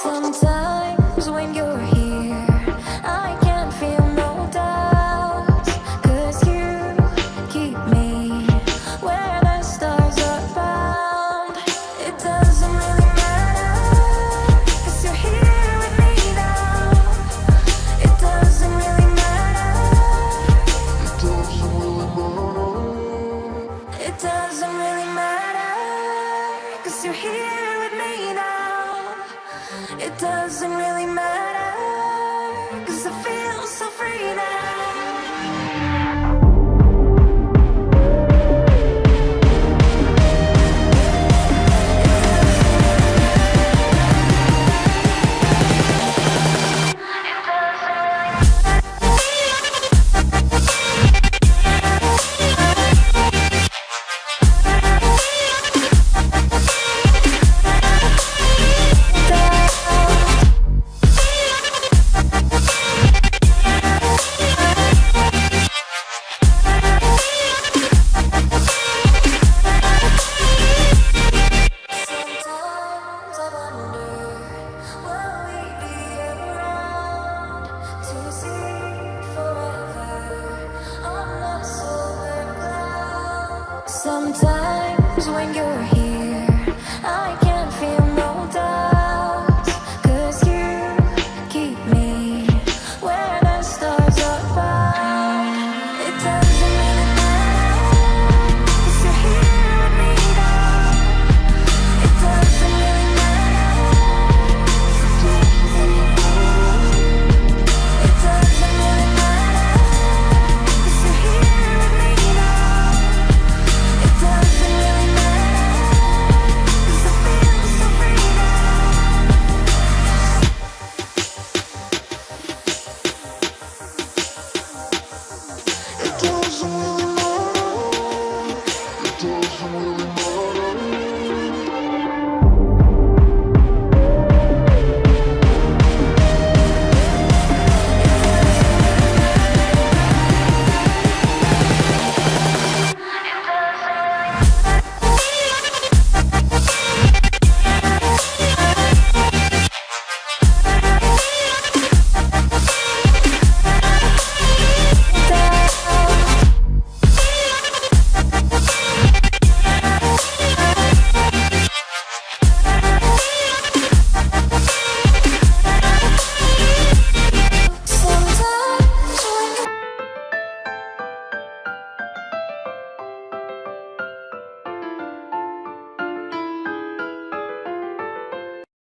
Sometimes when you're here, I can't feel no doubts, 'cause you keep me where the stars are bound. It doesn't really matter, 'cause you're here with me now. It doesn't really matter. It doesn't really matter, 'cause you're here with me now. It doesn't really matter, 'cause I feel so free now. Sometimes when you're here